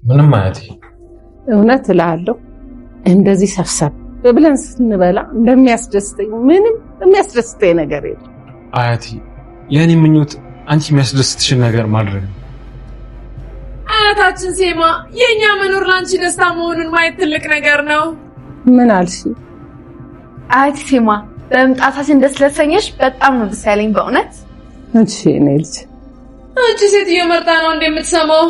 ምንም አያቴ እውነት እላለሁ እንደዚህ ሰብሰብ ብለን ስንበላ እንደሚያስደስተኝ ምንም የሚያስደስተኝ ነገር የለም። አያቴ የኔ ምኞት አንቺ የሚያስደስትሽን ነገር ማድረግ ነው። አያታችን ሴማ የኛ መኖር ላንቺ ደስታ መሆኑን ማየት ትልቅ ነገር ነው። ምን አልሽ? አያቴ ሴማ በመምጣታችን ደስ ስለተሰኘሽ በጣም ነው ደስ ያለኝ በእውነት። እሺ እኔ ልጅ አንቺ ሴትዮ መርጣ ነው እንደምትሰማው።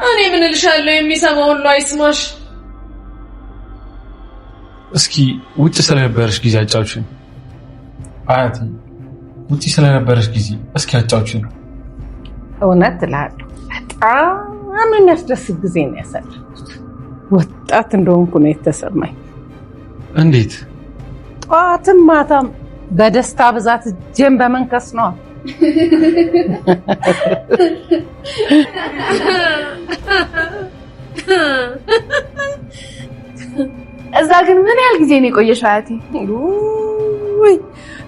እኔ ምን እልሻለሁ የሚሰማው ሁሉ አይስማሽ። እስኪ ውጭ ስለነበረሽ ጊዜ አጫውችን አያቴ። ውጭ ስለነበረሽ ጊዜ እስኪ አጫውችን። እውነት እላለሁ በጣም የሚያስደስት ጊዜ ነው ያሳለፍኩት። ወጣት እንደሆንኩ ነው የተሰማኝ። እንዴት? ጠዋትም ማታም በደስታ ብዛት እጄን በመንከስ ነው። እዛ ግን ምን ያህል ጊዜ ነው የቆየሽው አያቴ? ውይ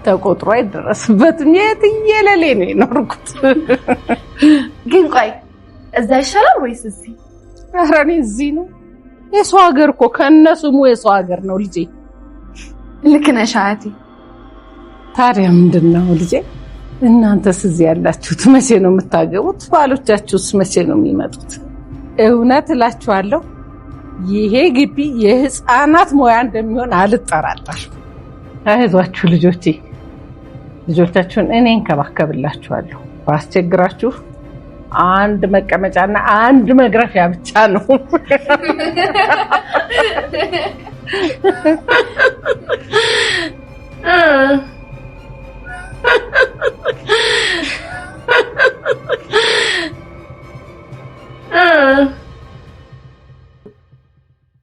ተቆጥሮ አይደረስበትም። የትየለሌ ነው የኖርኩት። ግን ቆይ እዛ ይሻላል ወይስ እዚህ? ኧረ እኔ እዚህ ነው። የሰው ሀገር እኮ ከነስሙ የሰው ሀገር ነው ልጄ። ልክ ነሽ አያቴ። ታዲያ ምንድነው ልጄ? እናንተስ እዚህ ያላችሁት መቼ ነው የምታገቡት? ባሎቻችሁስ መቼ ነው የሚመጡት? እውነት እላችኋለሁ ይሄ ግቢ የህፃናት ሞያ እንደሚሆን አልጠራጠርም። አይዟችሁ ልጆቼ፣ ልጆቻችሁን እኔ እንከባከብላችኋለሁ። ባስቸግራችሁ አንድ መቀመጫና አንድ መግረፊያ ብቻ ነው።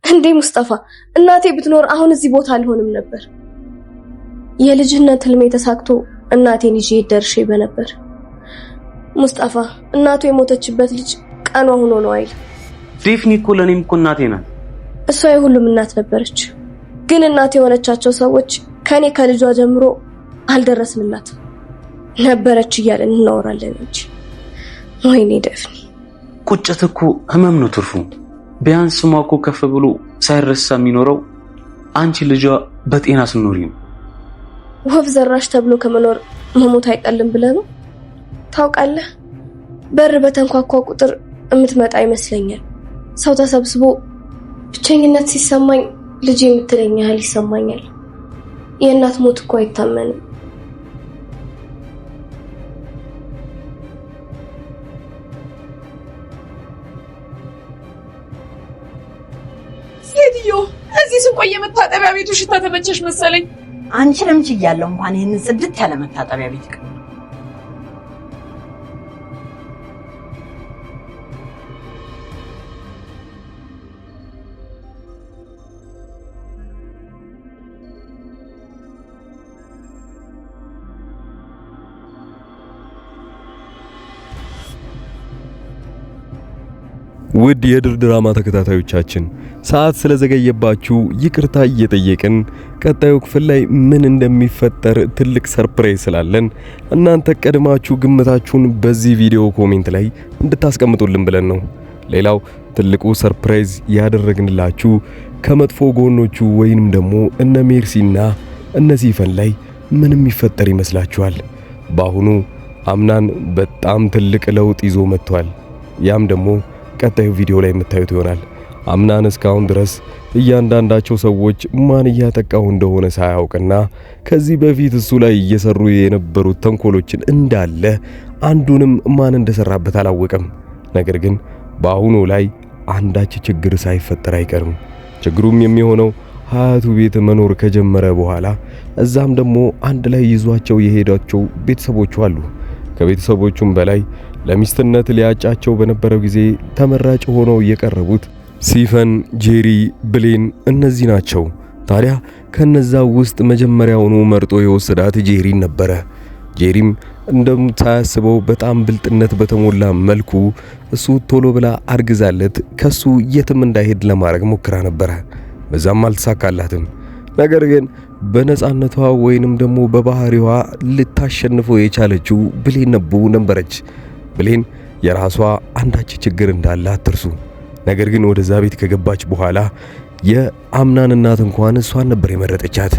እንዴ ሙስጠፋ፣ እናቴ ብትኖር አሁን እዚህ ቦታ አልሆንም ነበር። የልጅነት ህልሜ ተሳክቶ እናቴን ይዤ ደርሼ በነበር። ሙስጠፋ፣ እናቱ የሞተችበት ልጅ ቀኗ ሆኖ ነው አይል። ዴፍኒ እኮ ለኔም እኮ እናቴ ናት። እሷ የሁሉም እናት ነበረች። ግን እናቴ የሆነቻቸው ሰዎች ከኔ ከልጇ ጀምሮ አልደረስንላትም። ነበረች እያለን እናወራለን እንጂ። ወይኔ ዴፍኒ፣ ቁጭት እኮ ህመም ነው ትርፉ። ቢያንስ ስሟ እኮ ከፍ ብሎ ሳይረሳ የሚኖረው አንቺ ልጇ በጤና ስኖሪ ነው። ወፍ ዘራሽ ተብሎ ከመኖር መሞት አይቀልም ብለህ ነው? ታውቃለህ፣ በር በተንኳኳ ቁጥር እምትመጣ ይመስለኛል። ሰው ተሰብስቦ ብቸኝነት ሲሰማኝ ልጅ የምትለኝ ያህል ይሰማኛል። የእናት ሞት እኮ አይታመንም። ሴትዮ እዚህ ስንቆይ የመታጠቢያ ቤቱ ሽታ ተመቸሽ መሰለኝ። አንቺንም ችያለሁ እንኳን ይሄንን ጽድት ያለ መታጠቢያ ቤት ይቀር። ውድ የድር ድራማ ተከታታዮቻችን ሰዓት ስለዘገየባችሁ ይቅርታ እየጠየቅን ቀጣዩ ክፍል ላይ ምን እንደሚፈጠር ትልቅ ሰርፕራይዝ ስላለን እናንተ ቀድማችሁ ግምታችሁን በዚህ ቪዲዮ ኮሜንት ላይ እንድታስቀምጡልን ብለን ነው። ሌላው ትልቁ ሰርፕራይዝ ያደረግንላችሁ ከመጥፎ ጎኖቹ ወይንም ደግሞ እነ ሜርሲና እነ ሲፈን ላይ ምን የሚፈጠር ይመስላችኋል? በአሁኑ አምናን በጣም ትልቅ ለውጥ ይዞ መጥቷል። ያም ደግሞ ቀጣዩ ቪዲዮ ላይ የምታዩት ይሆናል። አምናን እስካሁን ድረስ እያንዳንዳቸው ሰዎች ማን እያጠቃው እንደሆነ ሳያውቅና ከዚህ በፊት እሱ ላይ እየሰሩ የነበሩት ተንኮሎችን እንዳለ አንዱንም ማን እንደሰራበት አላወቀም። ነገር ግን በአሁኑ ላይ አንዳች ችግር ሳይፈጠር አይቀርም። ችግሩም የሚሆነው ሀያቱ ቤት መኖር ከጀመረ በኋላ እዛም ደግሞ አንድ ላይ ይዟቸው የሄዳቸው ቤተሰቦቹ አሉ። ከቤተሰቦቹም በላይ ለሚስትነት ሊያጫቸው በነበረው ጊዜ ተመራጭ ሆነው የቀረቡት ሲፈን፣ ጄሪ፣ ብሌን እነዚህ ናቸው። ታዲያ ከነዛ ውስጥ መጀመሪያውኑ መርጦ የወሰዳት ጄሪን ነበረ። ጄሪም እንደምታስበው በጣም ብልጥነት በተሞላ መልኩ እሱ ቶሎ ብላ አርግዛለት ከሱ የትም እንዳይሄድ ለማድረግ ሞክራ ነበረ። በዛም አልተሳካላትም። ነገር ግን በነፃነቷ ወይንም ደግሞ በባህሪዋ ልታሸንፈው የቻለችው ብሌን ነበረች። ብሌን የራሷ አንዳች ችግር እንዳለ አትርሱ። ነገር ግን ወደዛ ቤት ከገባች በኋላ የአምናን እናት እንኳን እሷን ነበር የመረጠቻት።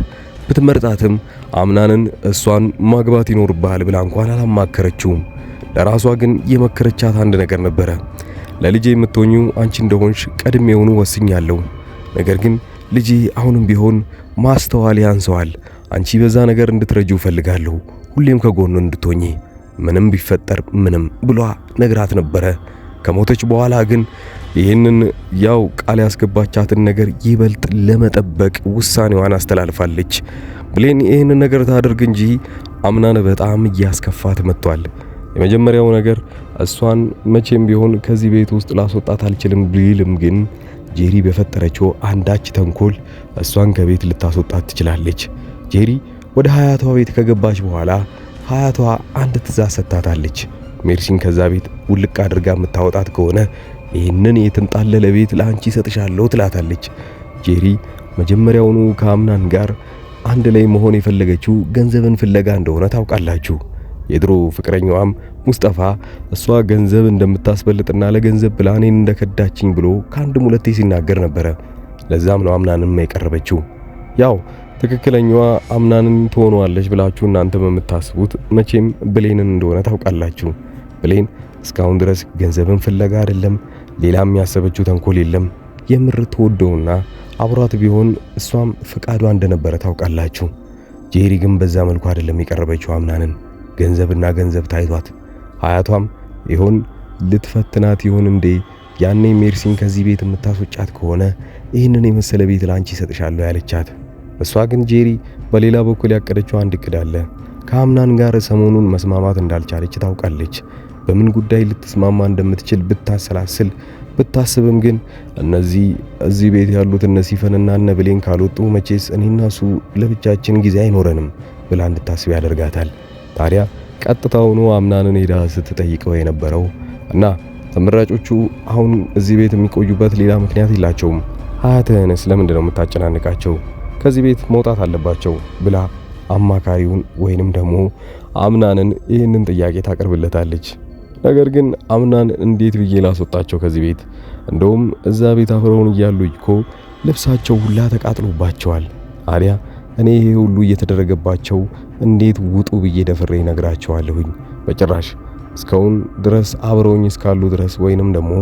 ብትመርጣትም አምናንን እሷን ማግባት ይኖርብሃል ብላ እንኳን አላማከረችውም። ለራሷ ግን የመከረቻት አንድ ነገር ነበረ። ለልጄ የምትሆኙ አንቺ እንደሆንሽ ቀድሜውኑ ወስኛለሁ። ነገር ግን ልጄ አሁንም ቢሆን ማስተዋል ያንሰዋል። አንቺ በዛ ነገር እንድትረጂው ፈልጋለሁ። ሁሌም ከጎኑ እንድትሆኚ ምንም ቢፈጠር ምንም ብሏ ነግራት ነበረ። ከሞተች በኋላ ግን ይህንን ያው ቃል ያስገባቻትን ነገር ይበልጥ ለመጠበቅ ውሳኔዋን አስተላልፋለች። ብሌን ይህንን ነገር ታደርግ እንጂ አምናን በጣም እያስከፋት መጥቷል። የመጀመሪያው ነገር እሷን መቼም ቢሆን ከዚህ ቤት ውስጥ ላስወጣት አልችልም ቢልም ግን ጄሪ በፈጠረችው አንዳች ተንኮል እሷን ከቤት ልታስወጣት ትችላለች። ጄሪ ወደ ሀያቷ ቤት ከገባች በኋላ ሀያቷ አንድ ትዕዛዝ ሰጥታታለች። ሜርሲን ከዛ ቤት ውልቅ አድርጋ የምታወጣት ከሆነ ይህንን የተንጣለለ ቤት ለአንቺ ሰጥሻለሁ ትላታለች። ጄሪ መጀመሪያውኑ ከአምናን ጋር አንድ ላይ መሆን የፈለገችው ገንዘብን ፍለጋ እንደሆነ ታውቃላችሁ። የድሮ ፍቅረኛዋም ሙስጠፋ እሷ ገንዘብ እንደምታስበልጥና ለገንዘብ ብላ እኔን እንደከዳችኝ ብሎ ከአንድም ሁለቴ ሲናገር ነበረ። ለዛም ነው አምናንም የቀረበችው። ያው ትክክለኛዋ አምናንን ትሆነዋለች ብላችሁ እናንተም የምታስቡት መቼም ብሌንን እንደሆነ ታውቃላችሁ። ብሌን እስካሁን ድረስ ገንዘብን ፍለጋ አይደለም፣ ሌላም ያሰበችው ተንኮል የለም። የምር ተወደውና አብሯት ቢሆን እሷም ፍቃዷ እንደነበረ ታውቃላችሁ። ጄሪ ግን በዛ መልኩ አይደለም የቀረበችው አምናንን። ገንዘብና ገንዘብ ታይቷት ሀያቷም ይሆን ልትፈትናት ይሆን እንዴ? ያኔ ሜርሲን ከዚህ ቤት የምታስወጫት ከሆነ ይህንን የመሰለ ቤት ላንቺ ሰጥሻለሁ ያለቻት። እሷ ግን ጄሪ በሌላ በኩል ያቀደችው አንድ እቅድ አለ። ከአምናን ጋር ሰሞኑን መስማማት እንዳልቻለች ታውቃለች። በምን ጉዳይ ልትስማማ እንደምትችል ብታሰላስል ብታስብም ግን እዚህ ቤት ያሉት እነ ሲፈንና እነ ብሌን ካልወጡ መቼስ እኔና እሱ ለብቻችን ጊዜ አይኖረንም ብላ እንድታስብ ያደርጋታል። ታዲያ ቀጥታውኑ አምናንን ሄዳ ስትጠይቀው የነበረው እና ተመራጮቹ አሁን እዚህ ቤት የሚቆዩበት ሌላ ምክንያት የላቸውም። ሀያትህንስ ለምንድን ነው የምታጨናንቃቸው? ከዚህ ቤት መውጣት አለባቸው ብላ አማካሪውን ወይንም ደግሞ አምናንን ይህንን ጥያቄ ታቀርብለታለች። ነገር ግን አምናን እንዴት ብዬ ላስወጣቸው ከዚህ ቤት? እንደውም እዛ ቤት አብረውን እያሉ እኮ ልብሳቸው ሁላ ተቃጥሎባቸዋል። ታዲያ እኔ ይሄ ሁሉ እየተደረገባቸው እንዴት ውጡ ብዬ ደፍሬ ነግራቸዋለሁኝ? በጭራሽ እስካሁን ድረስ አብረውኝ እስካሉ ድረስ ወይንም ደግሞ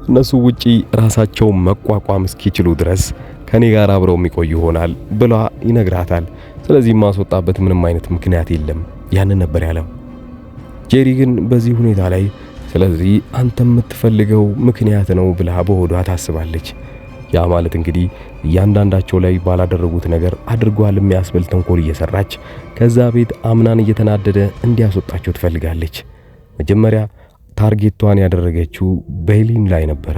እነሱ ውጪ ራሳቸው መቋቋም እስኪችሉ ድረስ ከኔ ጋር አብረው የሚቆዩ ይሆናል ብላ ይነግራታል። ስለዚህ ማስወጣበት ምንም አይነት ምክንያት የለም ያንን ነበር ያለው። ጄሪ ግን በዚህ ሁኔታ ላይ ስለዚህ አንተ የምትፈልገው ምክንያት ነው ብላ በሆዷ ታስባለች። ያ ማለት እንግዲህ እያንዳንዳቸው ላይ ባላደረጉት ነገር አድርጓል የሚያስብል ተንኮል እየሰራች ከዛ ቤት አምናን እየተናደደ እንዲያስወጣቸው ትፈልጋለች። መጀመሪያ ታርጌቷን ያደረገችው በሄሊን ላይ ነበረ።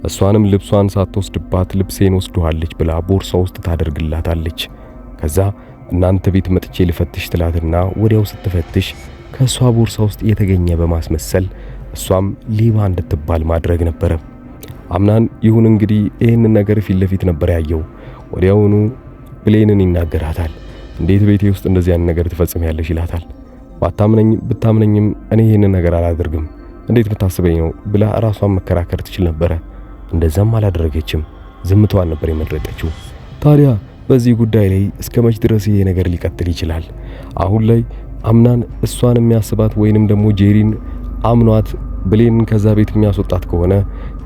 እሷንም ልብሷን ሳትወስድባት ልብሴን ወስዷለች ብላ ቦርሳ ውስጥ ታደርግላታለች። ከዛ እናንተ ቤት መጥቼ ልፈትሽ ትላትና ወዲያው ስትፈትሽ ከሷ ቦርሳ ውስጥ የተገኘ በማስመሰል እሷም ሌባ እንድትባል ማድረግ ነበረ። አምናን ይሁን እንግዲህ ይህንን ነገር ፊት ለፊት ነበር ያየው። ወዲያውኑ ብሌንን ይናገራታል። እንዴት ቤቴ ውስጥ እንደዚህ አይነት ነገር ትፈጽሚያለሽ ይላታል። ብታምነኝም እኔ ይህንን ነገር አላደርግም፣ እንዴት ብታስበኝ ነው ብላ ራሷን መከራከር ትችል ነበረ። እንደዛም አላደረገችም፣ ዝምታዋን ነበር የመረጠችው። ታዲያ በዚህ ጉዳይ ላይ እስከ መች ድረስ ይሄ ነገር ሊቀጥል ይችላል? አሁን ላይ አምናን እሷን የሚያስባት ወይንም ደግሞ ጄሪን አምኗት ብሌን ከዛ ቤት የሚያስወጣት ከሆነ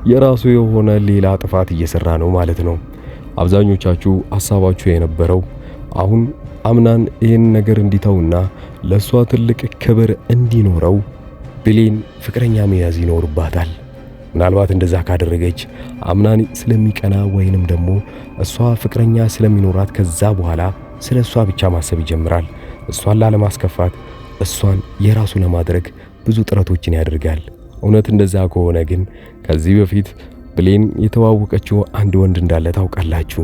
የራሱ የሆነ ሌላ ጥፋት እየሰራ ነው ማለት ነው። አብዛኞቻችሁ ሐሳባችሁ የነበረው አሁን አምናን ይህን ነገር እንዲተውና ለሷ ትልቅ ክብር እንዲኖረው ብሌን ፍቅረኛ መያዝ ይኖርባታል። ምናልባት እንደዛ ካደረገች አምናን ስለሚቀና ወይንም ደግሞ እሷ ፍቅረኛ ስለሚኖራት ከዛ በኋላ ስለሷ ብቻ ማሰብ ይጀምራል። እሷን ላለማስከፋት እሷን የራሱ ለማድረግ ብዙ ጥረቶችን ያደርጋል። እውነት እንደዛ ከሆነ ግን ከዚህ በፊት ብሌን የተዋወቀችው አንድ ወንድ እንዳለ ታውቃላችሁ።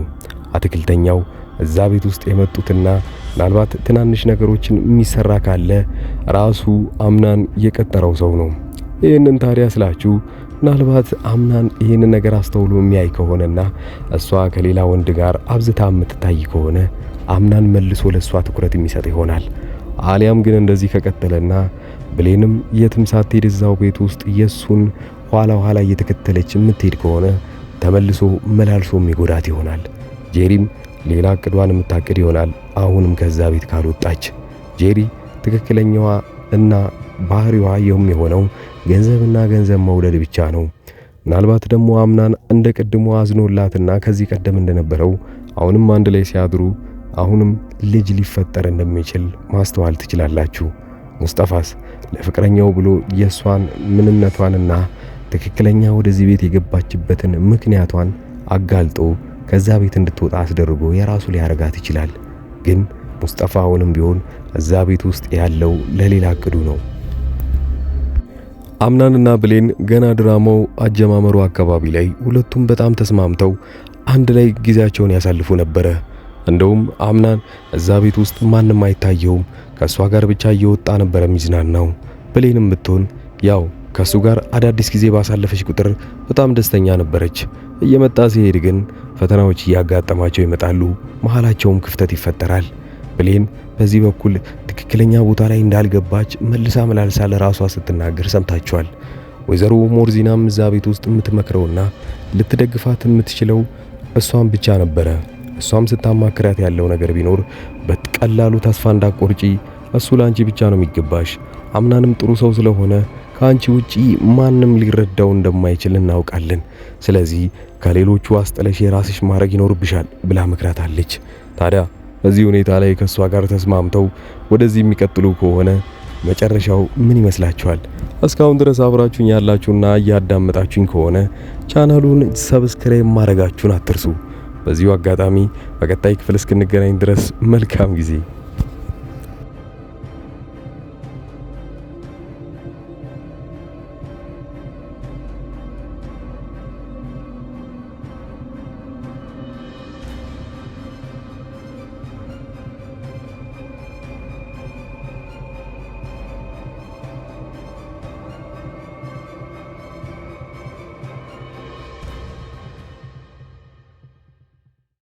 አትክልተኛው እዛ ቤት ውስጥ የመጡትና ምናልባት ትናንሽ ነገሮችን የሚሰራ ካለ ራሱ አምናን የቀጠረው ሰው ነው። ይህንን ታዲያ ስላችሁ ምናልባት አምናን ይህንን ነገር አስተውሎ የሚያይ ከሆነና እሷ ከሌላ ወንድ ጋር አብዝታ የምትታይ ከሆነ አምናን መልሶ ለሷ ትኩረት የሚሰጥ ይሆናል። አሊያም ግን እንደዚህ ከቀጠለና ብሌንም የትም ሳትሄድ እዛው ቤት ውስጥ የሱን ኋላ እየተከተለች የምትሄድ ከሆነ ተመልሶ መላልሶ የሚጎዳት ይሆናል። ጄሪም ሌላ እቅዷን የምታቅድ ይሆናል። አሁንም ከዛ ቤት ካልወጣች ጄሪ ትክክለኛዋ እና ባህሪዋ የሚሆነው ገንዘብና ገንዘብ መውደድ ብቻ ነው። ምናልባት ደግሞ አምናን እንደ ቀድሞ አዝኖላትና ከዚህ ቀደም እንደነበረው አሁንም አንድ ላይ ሲያድሩ አሁንም ልጅ ሊፈጠር እንደሚችል ማስተዋል ትችላላችሁ። ሙስጠፋስ ለፍቅረኛው ብሎ የሷን ምንነቷንና ትክክለኛ ወደዚህ ቤት የገባችበትን ምክንያቷን አጋልጦ ከዛ ቤት እንድትወጣ አስደርጎ የራሱ ሊያረጋት ይችላል። ግን ሙስጠፋ አሁንም ቢሆን እዛ ቤት ውስጥ ያለው ለሌላ እቅዱ ነው። አምናንና ብሌን ገና ድራማው አጀማመሩ አካባቢ ላይ ሁለቱም በጣም ተስማምተው አንድ ላይ ጊዜያቸውን ያሳልፉ ነበረ። እንደውም አምናን እዛ ቤት ውስጥ ማንም አይታየውም፣ ከሷ ጋር ብቻ እየወጣ ነበር የሚዝናናው። ብሌንም ብትሆን ያው ከሱ ጋር አዳዲስ ጊዜ ባሳለፈች ቁጥር በጣም ደስተኛ ነበረች። እየመጣ ሲሄድ ግን ፈተናዎች እያጋጠማቸው ይመጣሉ፣ መሃላቸውም ክፍተት ይፈጠራል። ብሌን በዚህ በኩል ትክክለኛ ቦታ ላይ እንዳልገባች መልሳ መላልሳ ለራሷ ስትናገር ሰምታችኋል። ወይዘሮ ሞርዚናም እዛ ቤት ውስጥ የምትመክረውና ልትደግፋት የምትችለው እሷን ብቻ ነበረ። እሷም ስታማክራት ያለው ነገር ቢኖር በቀላሉ ተስፋ እንዳቆርጪ፣ እሱ ላንቺ ብቻ ነው የሚገባሽ፣ አምናንም ጥሩ ሰው ስለሆነ ከአንቺ ውጪ ማንም ሊረዳው እንደማይችል እናውቃለን። ስለዚህ ከሌሎቹ አስጠለሽ የራስሽ ማድረግ ይኖርብሻል ብላ መክራታለች። ታዲያ በዚህ ሁኔታ ላይ ከሷ ጋር ተስማምተው ወደዚህ የሚቀጥሉ ከሆነ መጨረሻው ምን ይመስላችኋል? እስካሁን ድረስ አብራችሁኝ ያላችሁና እያዳመጣችሁኝ ከሆነ ቻናሉን ሰብስክራይብ ማድረጋችሁን አትርሱ። በዚሁ አጋጣሚ በቀጣይ ክፍል እስክንገናኝ ድረስ መልካም ጊዜ